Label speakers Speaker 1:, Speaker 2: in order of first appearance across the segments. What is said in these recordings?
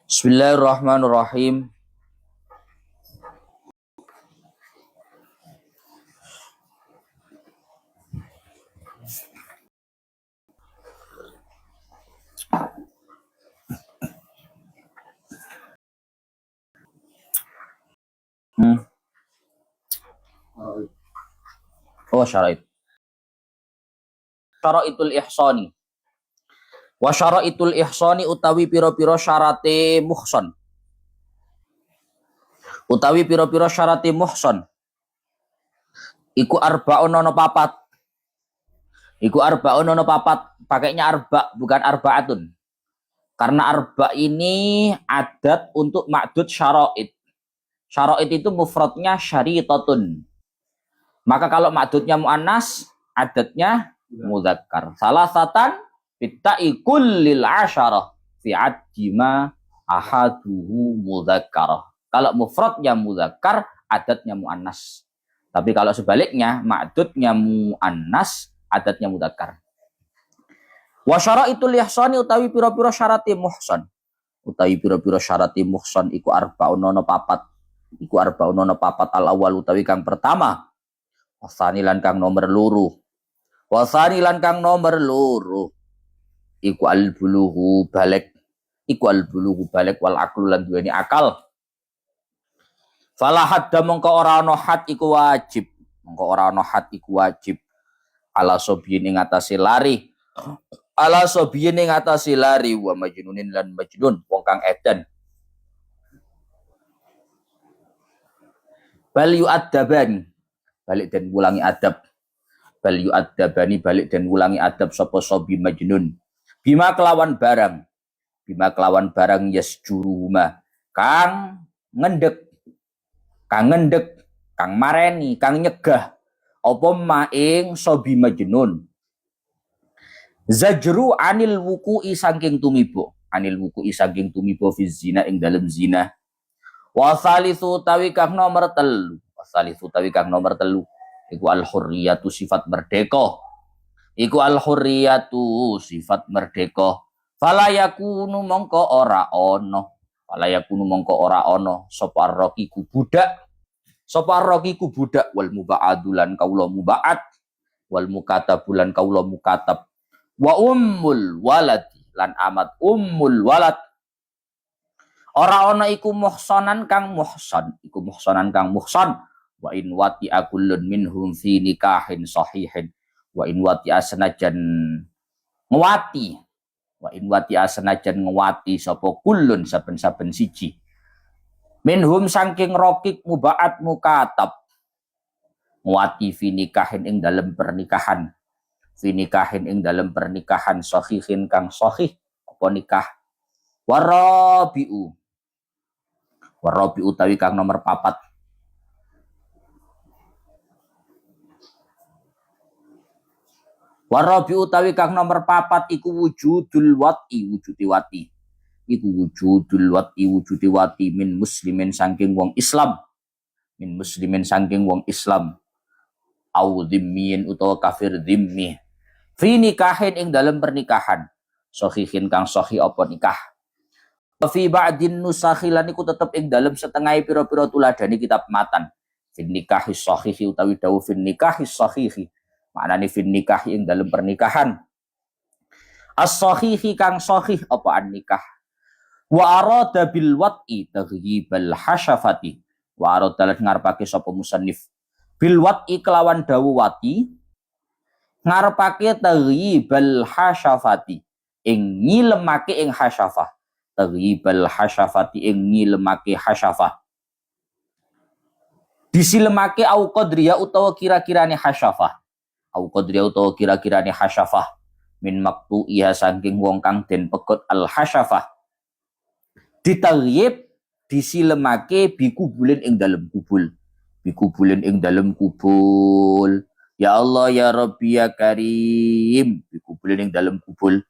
Speaker 1: Bismillahirrahmanirrahim. Hmm. Oh, syara'it. Syara'itul ihsani. Wa syara'itul ihsani utawi piro-piro syarate muhson. Utawi piro-piro syarate muhson. Iku arba'un ono papat. Iku arba'un ono papat. Pakainya arba, bukan arba'atun. Karena arba ini adat untuk ma'dud syara'id. Syara'id itu mufradnya syaritatun. Maka kalau ma'dudnya mu'annas, adatnya mudzakkar. Salasatan bitta'i kullil asyarah fi adjima ahaduhu mudzakkar. Kalau mufradnya mudzakkar, adatnya mu'annas. Tapi kalau sebaliknya, ma'dudnya mu'annas, adatnya mudzakkar. Wa syara'itul ihsani utawi pira-pira syarate muhsan. Utawi pira-pira syarate muhsan iku arba'un ono papat. Iku arba'un ono papat al awal utawi kang pertama. Wasani lan kang nomor loro. Wasani lan kang nomor loro. Iku al buluhu balik. Iku al buluhu balik wal aklu lan duweni akal. Fala hadda mongko ora ana had iku wajib. Mongko ora ana had iku wajib. Ala sobiyin ing atase lari. Ala sobiyin ing atase lari wa majnunin lan majnun wong kang edan. Bal yu'addabani. Balik dan ulangi adab. Bal yu'addabani balik dan ulangi adab sapa sobi majnun. Bima kelawan barang. Bima kelawan barang yasjuruhuma. Kang ngendek. Kang ngendek. Kang mareni. Kang nyegah. Apa maing sobi majnun. Zajru anil wuku'i saking tumibo. Anil wuku'i saking tumibo fi zina ing dalam zina. Wasalisu tawi kang nomor telu. Wasalisu tawi kang nomor telu. Iku al-hurriyatu sifat merdeka. Iku al-hurriyatu sifat merdeka. Fala yakunu mongko ora ono. Fala yakunu mongko ora ono. Sapa arraqiku budak. Sapa arraqiku budak. Wal muba'adulan kaula muba'ad. Wal mukatabulan kaula mukatab. Wa ummul waladi. Lan amat ummul walad. Ora ono iku muhsanan kang muhsan. Iku muhsanan kang muhsan. Wa in wati akullun minhum fi nikahin sahihin. Wa in wati asnajan ngwati. Wa in wati asnajan ngwati sapa kullun saben-saben siji. Minhum saking rokik mubaat mukatab. Ngwati fi nikahin ing dalem pernikahan. Fi nikahin ing dalem pernikahan sahihin kang sahih apa nikah. Warabiu. Warabiu utawi kang nomor papat. Warabi utawi kang nomor papat iku wujudul wati wujudi wati. Iku wujudul wati wujudi wati min muslimin saking wong Islam. Min muslimin saking wong Islam. Au dhimmiyin utawa kafir dhimmi. Fi nikahin ing dalam pernikahan. Sahihin kang sahih apa nikah. Fi ba'din nusakhilan iku tetep ing dalam setengah pira-pira tuladani kitab matan. Fi nikahis sahihi utawi dawu fi nikahis sahihi. Maknane fin nikah ing dalam pernikahan. As-sahihi kang sahih apa an nikah. Wa arada bil wat'i taghyibal hasyafati. Wa arada lan ngarepake sapa musannif bil wat'i kelawan dawu wati ngarepake taghyibal hasyafati ing ngilemake ing hasyafah. Taghyibal hasyafati ing ngilemake hasyafah. Disilemake au qadriya utawa kira-kirane hasyafah. Au qadriya utawa kira-kirane hasyafah min maqtu'iha saking wong kang den pegot al hasyafah ditaghyib disilemake bikubulin ing dalem kubul. Bikubulin ing dalem kubul. Ya Allah ya Rabbi ya Karim. Bikubulin ing dalem kubul.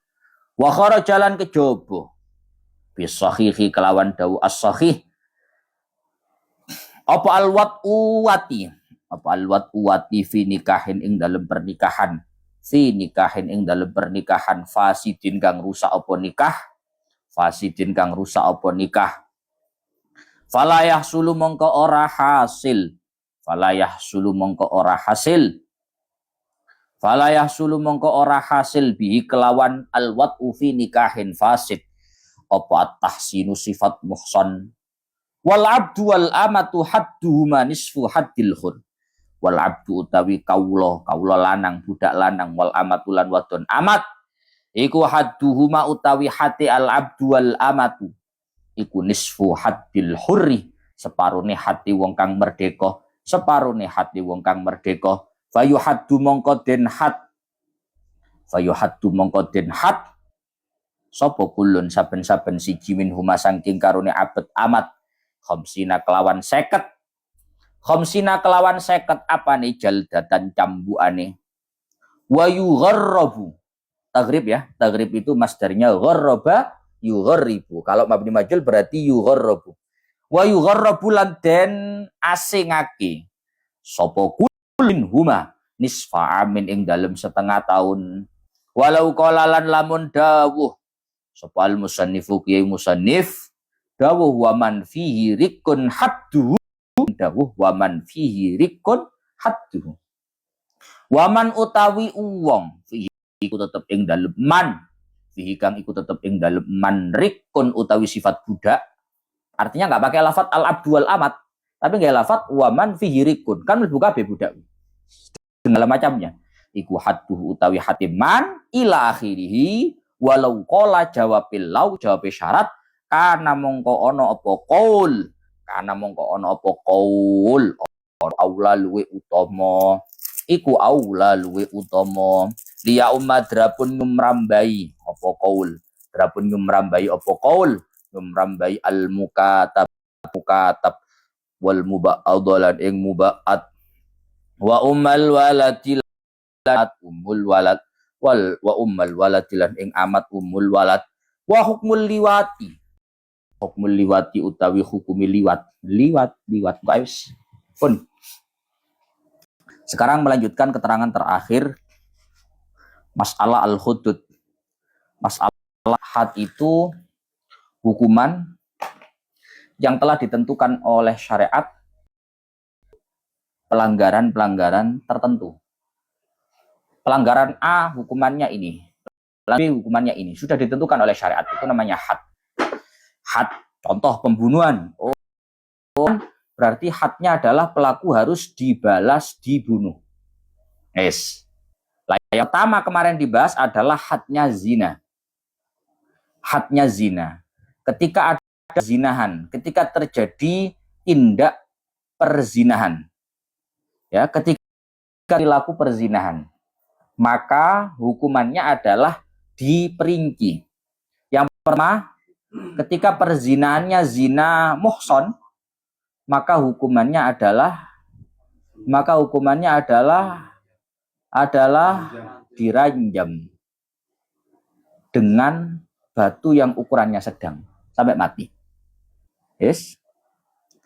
Speaker 1: Wa kharajalan kejaba bisahihi kelawan dawu as-sahih. Apa al-wat'u wati? Apa al-wat'u wati fi nikahin ing dalam pernikahan. Fi nikahin ing dalam pernikahan fasidin kang rusak apa nikah. fasidin kang rusak apa nikah. Fala yahsulu mongko ora hasil. Fala yahsulu mongko ora hasil. Fala yahsulu mongko ora hasil bihi kelawan alwat'u fi nikahin fasid. Apa at-tahsinu sifat muhsan. Wal abdu wal amatu hadduhuma nisfu haddil khur. Wal abdu utawi kaulo lanang budak lanang wal amatu lan wadon amat iku hadduhuma utawi hati al abdu wal amatu iku nisfu haddil hurri separone hati wong kang merdeka separone hati wong kang merdeka fayu haddu mongko den had sapa kulun saben-saben siji min huma saking karone abet amat khamsina kelawan 50 khamsina kelawan 50 apane jaldatan cambuane wa yugharrabu tagrib ya, tagrib itu masdarnya gharraba yugharribu, kalau mabni majul berarti yugharrabu wa yugharrabu lan den asingake sapa kulin huma nisfa amin ing dalem setengah tahun walau qalalan lamun dawuh sapa al musannifu kiai musannif dawuh wa man fihi rikun haddu dawuh waman fihi rikun hadduhu waman utawi uwong fihi iku tetep ing dalem man fihi kang iku tetep ing dalem man rikun utawi sifat budak artinya nggak pakai lafat al abdu wal amat tapi nggak lafat waman fihi rikun kan mlebu kabeh budak segala macamnya iku hadduhu utawi hati man ila akhirih walau qala jawabin lau jawabe syarat kana mongko ono apa qaul karena mongko ono apa qaul aula luwe utama iku aula luwe utama liya umadrapun nyumrambai apa qaul drapun nyumrambai apa qaul nyumrambai al mukatab wal muba'adzalan ing muba'at wa ummal waladilat ummul walad wal wa ummal waladilan ing amat ummul walad wa hukmul liwati hukmul liwati utawi hukumi liwat guys pun. Sekarang melanjutkan keterangan terakhir masalah al-hudud. Masalah had itu hukuman yang telah ditentukan oleh syariat pelanggaran-pelanggaran tertentu. Pelanggaran A hukumannya ini, B hukumannya ini sudah ditentukan oleh syariat, itu namanya had. Had, contoh pembunuhan. Oh, berarti hadnya adalah pelaku harus dibalas dibunuh. Yes. Yang pertama kemarin dibahas adalah hadnya zina. Hadnya zina. Ketika ada zinahan, ketika terjadi tindak perzinahan, ya, ketika dilaku perzinahan, maka hukumannya adalah diperinci. Yang pertama, ketika perzinahannya zina muhson, maka hukumannya adalah diranjam dengan batu yang ukurannya sedang sampai mati. Yes.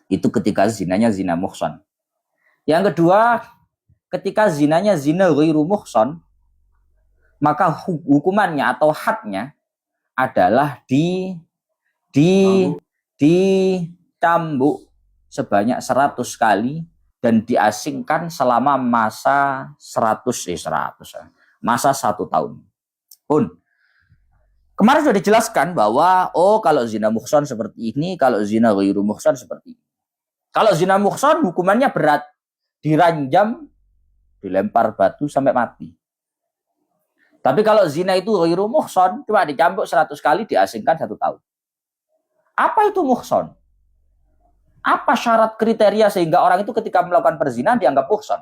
Speaker 1: Itu ketika zinanya zina muhson. Yang kedua, ketika zinanya zina ghairu muhson, maka hukumannya atau hadnya adalah dicambuk sebanyak 100 kali dan diasingkan selama masa 1 tahun. Pun kemarin sudah dijelaskan bahwa kalau zina muhson seperti ini, kalau zina ghairu muhson seperti ini. Kalau zina muhson hukumannya berat, diranjam, dilempar batu sampai mati. Tapi kalau zina itu ghairu muhson, cuma dicambuk 100 kali, diasingkan 1 tahun. Apa itu muhson? Apa syarat kriteria sehingga orang itu ketika melakukan perzinahan dianggap muhson?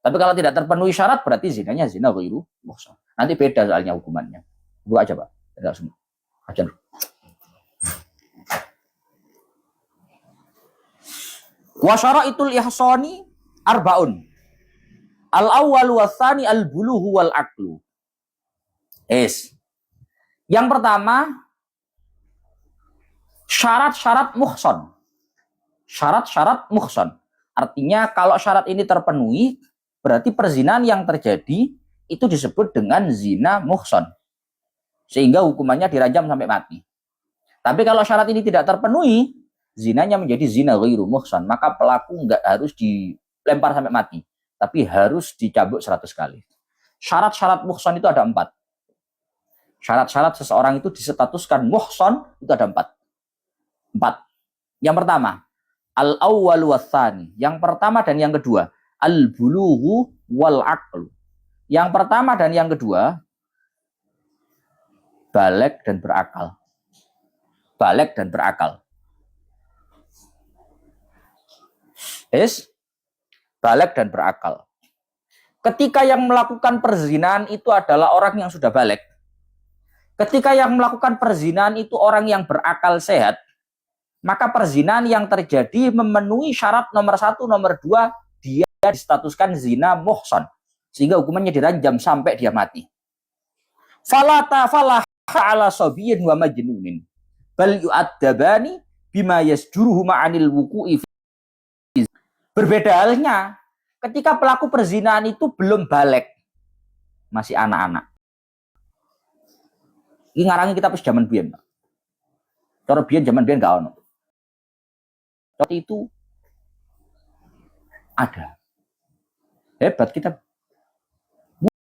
Speaker 1: Tapi kalau tidak terpenuhi syarat, berarti zinanya zina ghairu muhson. Nanti beda soalnya hukumannya. Buka aja, Pak. Aja. Wa syara'itul ihsani arbaun. Al-awwal wa tsani al-bulughu wal aqlu. Yang pertama, syarat-syarat muhson. Syarat-syarat muhson. Artinya kalau syarat ini terpenuhi, berarti perzinahan yang terjadi itu disebut dengan zina muhson. Sehingga hukumannya dirajam sampai mati. Tapi kalau syarat ini tidak terpenuhi, zinanya menjadi zina ghairu muhsan, maka pelaku nggak harus dilempar sampai mati, tapi harus dicambuk 100 kali. Syarat-syarat muhsan itu ada 4. Syarat-syarat seseorang itu disetatuskan muhsan itu ada 4. 4. Yang pertama, al-awwal watsani. Yang pertama dan yang kedua, al-bulughu wal aqlu. Yang pertama dan yang kedua, baligh dan berakal. Baligh dan berakal. Baligh dan berakal. Ketika yang melakukan perzinahan itu adalah orang yang sudah baligh. Ketika yang melakukan perzinahan itu orang yang berakal sehat, maka perzinahan yang terjadi memenuhi syarat nomor 1, nomor 2, dia distatuskan zina muhsan. Sehingga hukumannya diranjam sampai dia mati. Fala ala sabiyin wa majnunin. Bal yu'addabani bima yasjuruhu ma'anil wuku'i. Berbeda halnya ketika pelaku perzinahan itu belum baligh, masih anak-anak. Ini ngarangi kita pas zaman biyen. Cara biyen zaman biyen gak ono. Tapi itu ada. Hebat kita.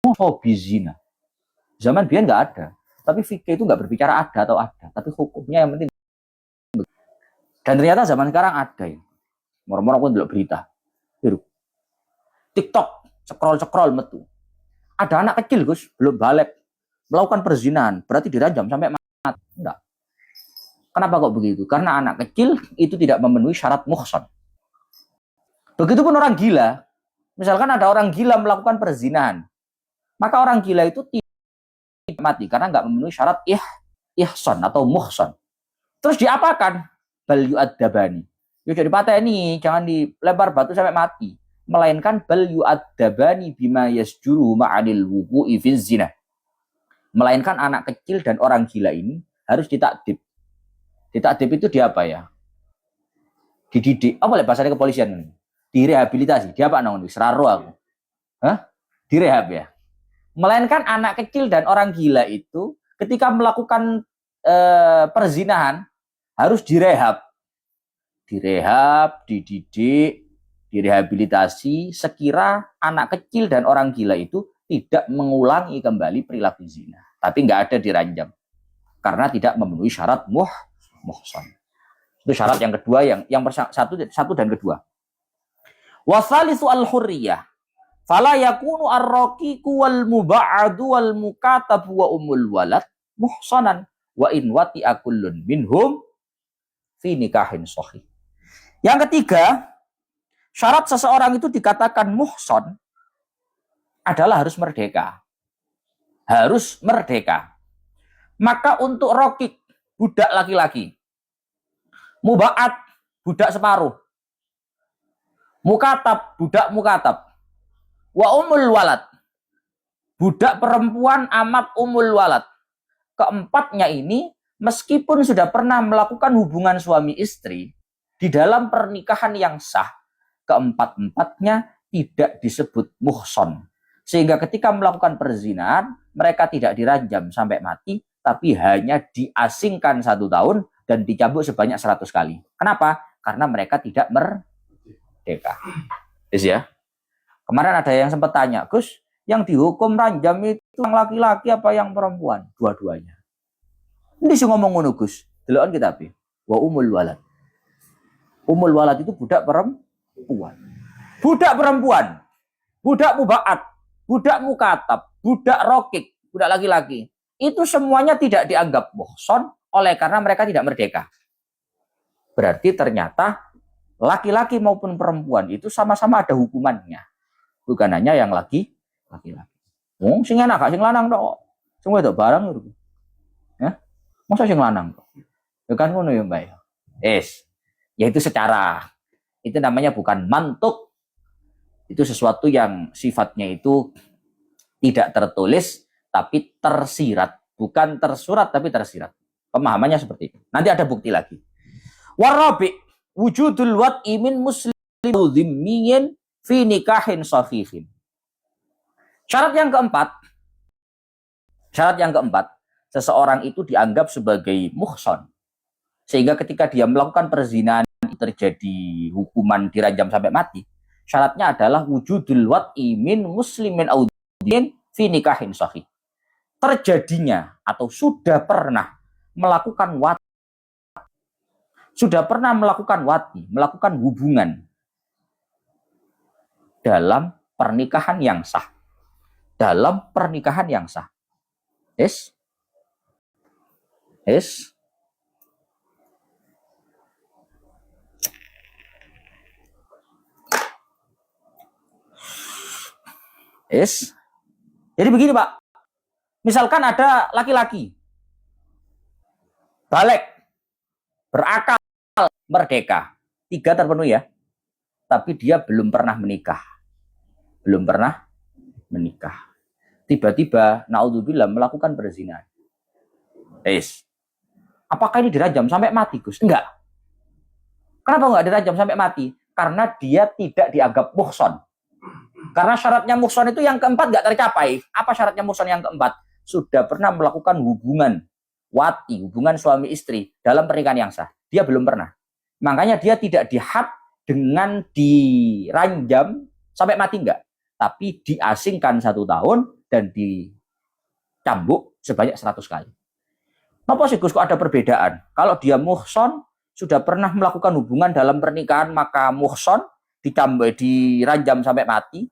Speaker 1: Hobi zina. Zaman biyen gak ada. Tapi fikih itu nggak berbicara ada atau ada, tapi hukumnya yang penting. Dan ternyata zaman sekarang ada ya. Moro-moro aku ndelok berita. TikTok, scroll metu. Ada anak kecil, Gus, belum baligh, melakukan perzinahan, berarti dirajam sampai mati. Enggak. Kenapa kok begitu? Karena anak kecil itu tidak memenuhi syarat muhsan. Begitupun orang gila. Misalkan ada orang gila melakukan perzinahan, maka orang gila itu tidak mati karena nggak memenuhi syarat ihsan atau muhsan. Terus diapakan? Bal yu'addabani. Ya jadi pateni, jangan dilempar batu sampai mati. Melainkan bal yu'addabani bima yasjuru ma'anil wuku'i fi zina. Melainkan anak kecil dan orang gila ini harus ditakdib. Ditakdib itu dia apa ya? Dididik. Apa lah bahasanya kepolisian ini? Direhabilitasi. Dia apa namanya? Seraro aku. Hah? Direhab ya? Melainkan anak kecil dan orang gila itu ketika melakukan perzinahan harus direhab. Direhab, dididik, direhabilitasi sekira anak kecil dan orang gila itu tidak mengulangi kembali perilaku zina. Tapi nggak ada diranjam. Karena tidak memenuhi syarat muhsan. Itu syarat yang kedua, yang satu dan kedua. Wasalisu al-hurriyah. Fala yakunu ar-raqiqu wal muba'adu wal mukatabu wa umul walad muhsanan wa in wati'a kullun minhum fi nikahin sahih. Yang ketiga, syarat seseorang itu dikatakan muhsan adalah harus merdeka. Harus merdeka. Maka untuk raqiq, budak laki-laki, muba'ad, budak separuh, mukatab, budak mukatab, wa umul walad, budak perempuan amat umul walad. Keempatnya ini meskipun sudah pernah melakukan hubungan suami istri di dalam pernikahan yang sah, keempat-empatnya tidak disebut muhsan. Sehingga ketika melakukan perzinahan, mereka tidak diranjam sampai mati, tapi hanya diasingkan 1 tahun dan dicambuk sebanyak 100 kali. Kenapa? Karena mereka tidak merdeka. Ya. Kemarin ada yang sempat tanya, Gus, yang dihukum ranjam itu yang laki-laki apa yang perempuan? Dua-duanya. Ini sih ngomong ngono, Gus. Delokan kita pi. Wa umul walad. Umul walad itu budak perempuan. Budak perempuan. Budak muba'at. Budak mukatab. Budak rokik. Budak laki-laki. Itu semuanya tidak dianggap muhsan oleh karena mereka tidak merdeka. Berarti ternyata laki-laki maupun perempuan itu sama-sama ada hukumannya. Bukan hanya yang laki-laki. Sing enak gak sing lanang tok. Sing wedok barang lho. Ya. Masa sing lanang tok. Ya kan ngono ya, Mbak. Yaitu secara. Itu namanya bukan mantuk. Itu sesuatu yang sifatnya itu tidak tertulis tapi tersirat, bukan tersurat tapi tersirat. Pemahamannya seperti itu. Nanti ada bukti lagi. Warabi wujudul wad'i min muslimin dhimmiyin fi nikahin sahihin. Syarat yang keempat, seseorang itu dianggap sebagai muhsan, Sehingga ketika dia melakukan perzinahan terjadi hukuman dirajam sampai mati, syaratnya adalah wujudul wat'i min muslimin audin fi nikahin sahih. Terjadinya atau sudah pernah melakukan wati, melakukan hubungan dalam pernikahan yang sah. Dalam pernikahan yang sah. Yes? Jadi begini Pak, misalkan ada laki-laki balik, berakal, merdeka, 3 terpenuhi ya, tapi dia belum pernah menikah, tiba-tiba naudzubillah melakukan perzinahan. Apakah ini dirajam sampai mati, Gus? Enggak. Kenapa enggak dirajam sampai mati? Karena dia tidak dianggap muhson. Karena syaratnya muhson itu yang keempat enggak tercapai. Apa syaratnya muhson yang keempat? Sudah pernah melakukan hubungan wati, hubungan suami istri dalam pernikahan yang sah. Dia belum pernah. Makanya dia tidak dihad dengan diranjam sampai mati enggak. Tapi diasingkan 1 tahun dan dicambuk sebanyak 100 kali. Kenapa sih Gus kok ada perbedaan? Kalau dia muhson, sudah pernah melakukan hubungan dalam pernikahan, maka muhson, diranjam sampai mati.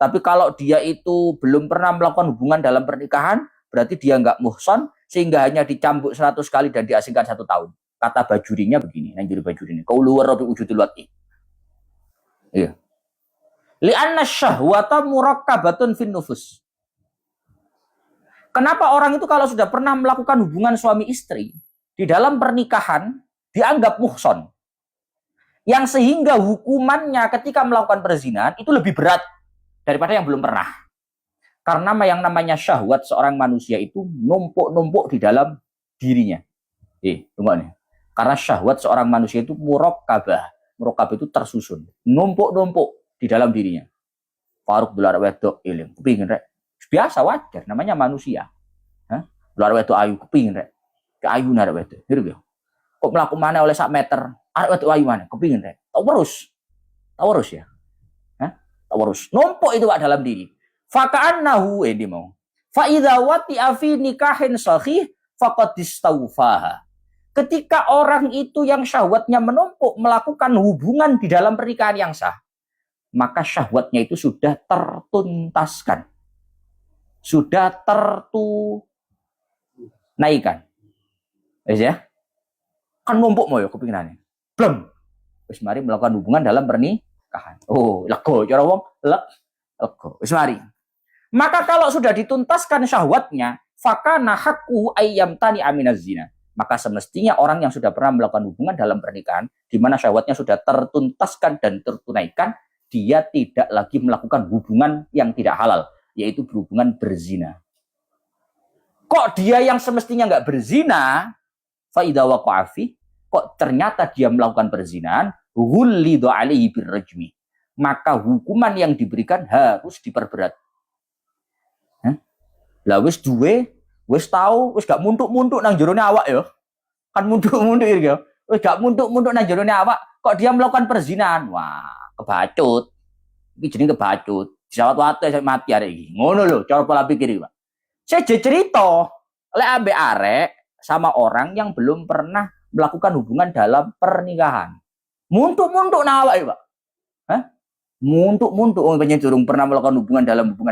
Speaker 1: Tapi kalau dia itu belum pernah melakukan hubungan dalam pernikahan, berarti dia nggak muhson, sehingga hanya dicambuk 100 kali dan diasingkan 1 tahun. Kata bajurinya begini, nanjuri bajurinya. Qaulu wa rabbi wujudul wat'i. Iya. Li'anna syahwata murakkabatun fin nufus. Kenapa orang itu kalau sudah pernah melakukan hubungan suami istri di dalam pernikahan dianggap muhson, yang sehingga hukumannya ketika melakukan perzinahan itu lebih berat daripada yang belum pernah. Karena yang namanya syahwat seorang manusia itu numpuk-numpuk di dalam dirinya. Tunggu nih. Karena syahwat seorang manusia itu murakkabah. Murakkabah itu tersusun, numpuk-numpuk di dalam dirinya. Faruk dolar wedok iling, kepingin rek. Biasa wajar, namanya manusia. Luar wedok ayu kepingin rek. Ke ayu narek wedok. Gitu. Kok melaku mana oleh 1 meter? Arek wedok ayu mana? Kepingin rek. Tahu terus ya. Tahu terus. Numpuk itu Pak dalam diri. Faka'annahu ini mau. Fa idza wati'a fi nikahin sahih faqad istawfaha. Ketika orang itu yang syahwatnya menumpuk melakukan hubungan di dalam pernikahan yang sah, maka syahwatnya itu sudah tertuntaskan. Sudah tertunaikan. Wis ya? Kan numpuk mau ya kepinginannya. Blem. Wis mari melakukan hubungan dalam pernikahan. Oh, lego cara wong, lego. Wis mari. Maka kalau sudah dituntaskan syahwatnya, fakana haqqu ayyamtani aminaz zina. Maka semestinya orang yang sudah pernah melakukan hubungan dalam pernikahan, di mana syahwatnya sudah tertuntaskan dan tertunaikan, dia tidak lagi melakukan hubungan yang tidak halal, yaitu berhubungan berzina. Kok dia yang semestinya nggak berzina, faida waqa'afi, kok ternyata dia melakukan perzinahan, ghullidu alaihi birrajmi. Maka hukuman yang diberikan harus diperberat. Lah wis duwe, wis tahu, wis gak muntuk-muntuk nang jerone awak ya. Kan muntuk-muntuk ya. Wis gak muntuk-muntuk nang jerone awak, kok dia melakukan perzinahan. Wah, kebacut. Iki jenenge kebacut. Disawat-wate sampai mati arek iki. Ngono lho cara pola pikir iki, Pak. Saya cerita lek ambek arek sama orang yang belum pernah melakukan hubungan dalam pernikahan. Muntuk-muntuk nang awak, Pak. Muntuk-muntuk wong pengen durung pernah melakukan hubungan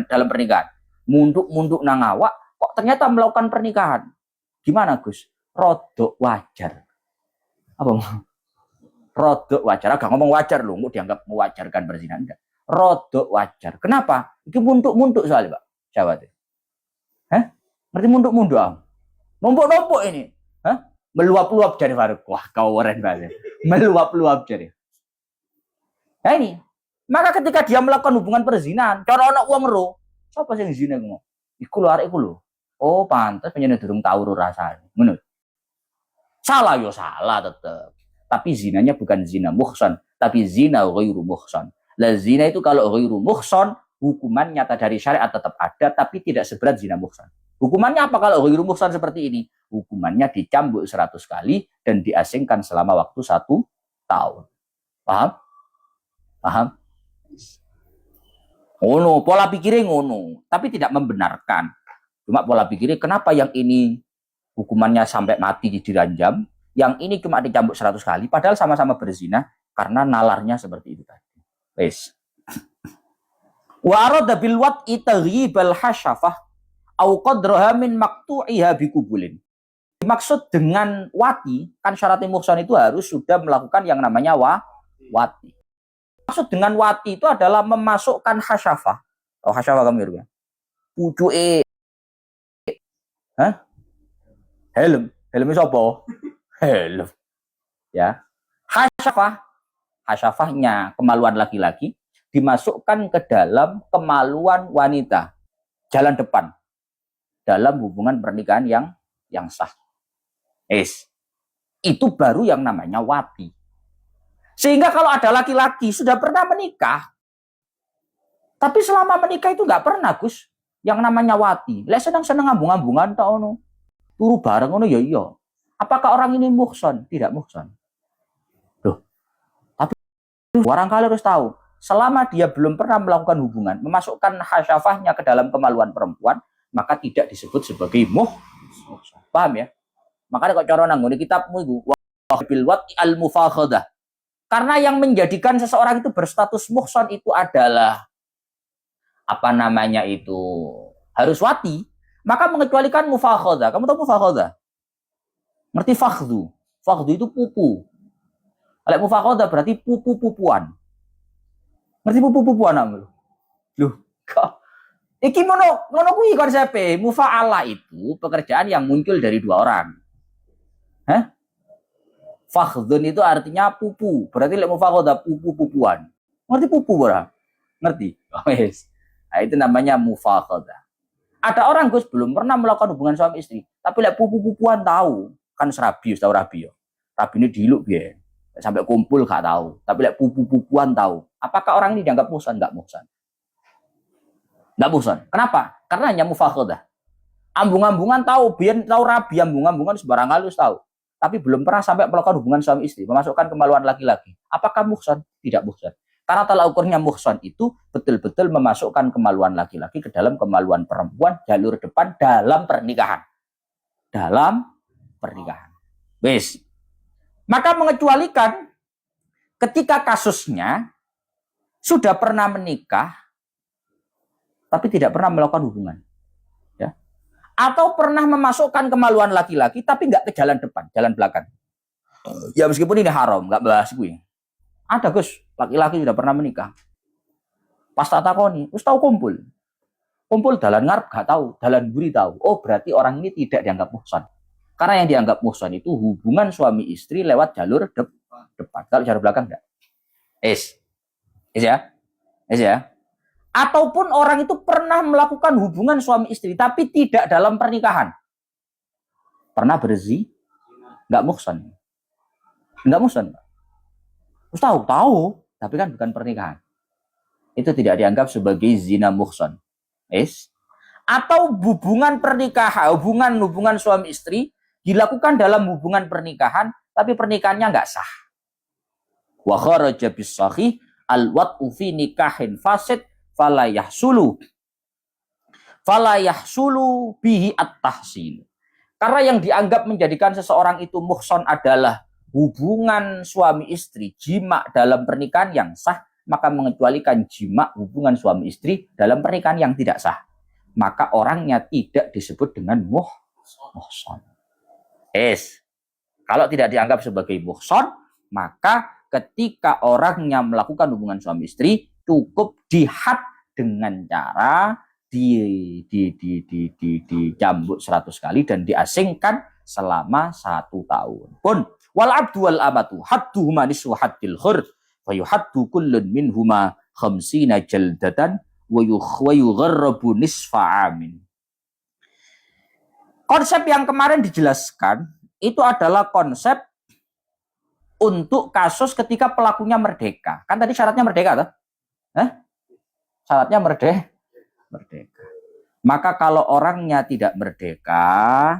Speaker 1: dalam pernikahan. Muntuk-muntuk nang awak kok ternyata melakukan pernikahan. Gimana, Gus? Rodok wajar. Apa? Rodok wajar. Agak ngomong wajar lho, kok dianggap mewajarkan perzinahan enggak. Rodok wajar. Kenapa? Iki muntuk-muntuk soalnya, Pak. Jawab. Ngerti muntuk-muntuk am? Numpuk-numpuk ini. Meluap-luap jari Faruk. Wah, kau keren banget. Meluap-luap jari. Nah ini. Maka ketika dia melakukan hubungan perzinahan, cara ana wong ro, sapa sing zina ku? Iku lho arek iku lho. Oh, pantes penyen durung tau ro rasane. Ngono. Salah yo salah tetep. Tapi zinanya bukan zina muhsan, tapi zina ghairu muhsan. Lah zina itu kalau ghairu muhsan, hukuman nyata dari syariat tetap ada, tapi tidak seberat zina muhsan. Hukumannya apa kalau ghairu muhsan seperti ini? hukumannya dicambuk 100 kali dan diasingkan selama waktu 1 tahun. Paham? Paham? Ngono, pola pikirnya ngono, tapi tidak membenarkan. Cuma pola pikirnya kenapa yang ini hukumannya sampai mati diranjam, yang ini cuma dicambuk 100 kali, padahal sama-sama berzina, karena nalarnya seperti itu tadi. Wes. Wa arada bil wat'i taghyibal hasyafah au qadraha min maqtu'iha bikubulin. Dimaksud dengan wati, kan syaratnya muhsan itu harus sudah melakukan yang namanya wati. Maksud dengan wati itu adalah memasukkan hasyafah. Oh, hasyafah kamu ya? Pucuke. Hah? Helm. Helmnya siapa? Helm. Ya. Hasyafah. Hasyafahnya kemaluan laki-laki dimasukkan ke dalam kemaluan wanita. Jalan depan. Dalam hubungan pernikahan yang sah. Itu baru yang namanya wati. Sehingga kalau ada laki-laki sudah pernah menikah, tapi selama menikah itu nggak pernah, Gus, yang namanya wati. Lah senang-senang ngambung-ngambungan tak ono. Turu bareng ono ya iya. Apakah orang ini muhsan? Tidak muhsan. Loh. Tapi barangkali harus tahu, selama dia belum pernah melakukan hubungan, memasukkan hasyafahnya ke dalam kemaluan perempuan, maka tidak disebut sebagai muhsan. Paham ya? Makanya kok cara nang ngene kitabmu iku wa bil wati al mufakhadah. Karena yang menjadikan seseorang itu berstatus muhsan itu adalah apa namanya itu harus wati, maka mengecualikan mufakhadah. Kamu tahu mufakhadah? Ngerti fakhdhu? Fakhdhu itu pupu. Kalau mufakhadah berarti pupu-pupuan. Ngerti pupu-pupuan kamu? Loh, kok iki ngono kuwi konsepe. Mufa'ala itu pekerjaan yang muncul dari 2 orang. Hah? Fakhdun itu artinya pupu. Berarti lek mufakhadah pupu-pupuan. Ngerti pupu ora? Ngerti? Wes. Nah, itu namanya mufakhadah. Ada orang Gus belum pernah melakukan hubungan suami istri, tapi lek pupu-pupuan tahu. Kan serabi, tahu rabi ya. Rabi ini diluk ya. Sampai kumpul gak tahu. Tapi lek pupu-pupuan tahu. Apakah orang ini dianggap muhsan? Enggak muhsan. Enggak muhsan. Kenapa? Karena hanya mufakhadah. Ambung-ambungan tahu, biar tahu rabi, ambung-ambungan sembarang halus tahu. Tapi belum pernah sampai melakukan hubungan suami istri, memasukkan kemaluan laki-laki. Apakah muhsan? Tidak muhsan. Karena tolak ukurnya muhsan itu betul-betul memasukkan kemaluan laki-laki ke dalam kemaluan perempuan jalur depan dalam pernikahan. Dalam pernikahan. Wes. Maka mengecualikan ketika kasusnya sudah pernah menikah tapi tidak pernah melakukan hubungan. Atau pernah memasukkan kemaluan laki-laki tapi nggak ke jalan depan, jalan belakang. Ya meskipun ini haram, nggak bahas gue. Ada Gus, laki-laki sudah pernah menikah. Pas tak takoni, terus tahu kumpul. Kumpul dalan ngarep nggak tahu, dalan buri tahu. Oh berarti orang ini tidak dianggap muhsan. Karena yang dianggap muhsan itu hubungan suami istri lewat jalur depan. Kalau jalur belakang enggak. Ya. Ataupun orang itu pernah melakukan hubungan suami istri tapi tidak dalam pernikahan. Pernah berzina? Enggak muhsan. Enggak muhsan. Terus tahu, tapi kan bukan pernikahan. Itu tidak dianggap sebagai zina muhsan. Atau hubungan pernikahan, hubungan suami istri dilakukan dalam hubungan pernikahan tapi pernikahannya enggak sah. Wa kharaja bis sahih al-wat'u fi nikahin fasid fala yahsulu bihi at-tahsin. Karena yang dianggap menjadikan seseorang itu muhsan adalah hubungan suami istri, jima dalam pernikahan yang sah, maka mengecualikan jima hubungan suami istri dalam pernikahan yang tidak sah. Maka orangnya tidak disebut dengan muhsan. Kalau tidak dianggap sebagai muhsan, maka ketika orangnya melakukan hubungan suami istri cukup dihad dengan cara dicambuk 100 kali dan diasingkan selama 1 tahun. Pun wal abdu wal amatu hadduhuma nisfu haddil khur wa yuhaddu kullun minhuma 50 jaldatan wa yugharrabu nisfa amin. Konsep yang kemarin dijelaskan itu adalah konsep untuk kasus ketika pelakunya merdeka. Kan tadi syaratnya merdeka, toh? Syaratnya merdeka. Maka kalau orangnya tidak merdeka,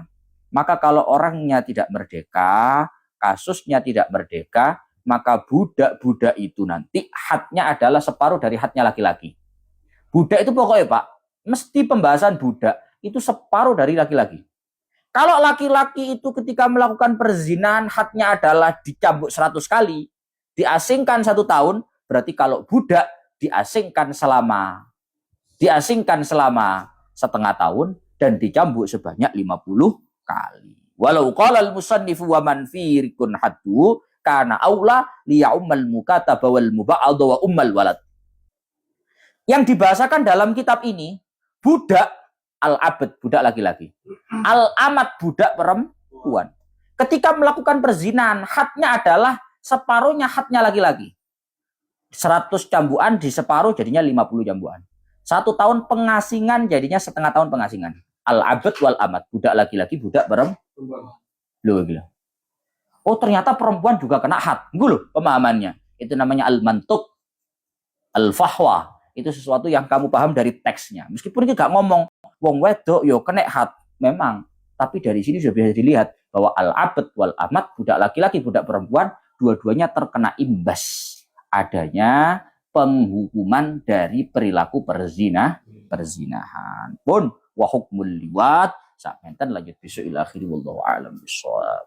Speaker 1: Maka kalau orangnya tidak merdeka, kasusnya tidak merdeka, maka budak-budak itu nanti hadnya adalah separuh dari hadnya laki-laki. Budak itu pokoknya Pak, mesti pembahasan budak itu separuh dari laki-laki. Kalau laki-laki itu ketika melakukan perzinahan hadnya adalah dicambuk 100 kali, diasingkan 1 tahun, berarti kalau budak diasingkan selama setengah tahun dan dicambuk sebanyak 50 kali. Walau qala al-musannifu wa man fi rikun haddu kana aula liya'ummal mukataba wal muba'ad wa ummal walad. Yang dibahasakan dalam kitab ini budak al-abd, budak laki-laki. Al-amat, budak perempuan. Ketika melakukan perzinahan, hadnya adalah separuhnya hadnya laki-laki. 100 cambukan di separuh jadinya 50 cambukan. 1 tahun pengasingan jadinya setengah tahun pengasingan. Al-abd wal amat, budak laki-laki, budak perempuan. Loh, gila. Oh, ternyata perempuan juga kena had. Loh, pemahamannya. Itu namanya al-mantuq, al-fahwa. Itu sesuatu yang kamu paham dari teksnya. Meskipun kita gak ngomong wong wedok yo kena had, memang. Tapi dari sini sudah bisa dilihat bahwa al-abd wal amat, budak laki-laki, budak perempuan, dua-duanya terkena imbas adanya penghukuman dari perilaku perzinahan. Pun wa hukmul liwat, sampai lanjut besok ila akhiri wallahu a'lam bishawab.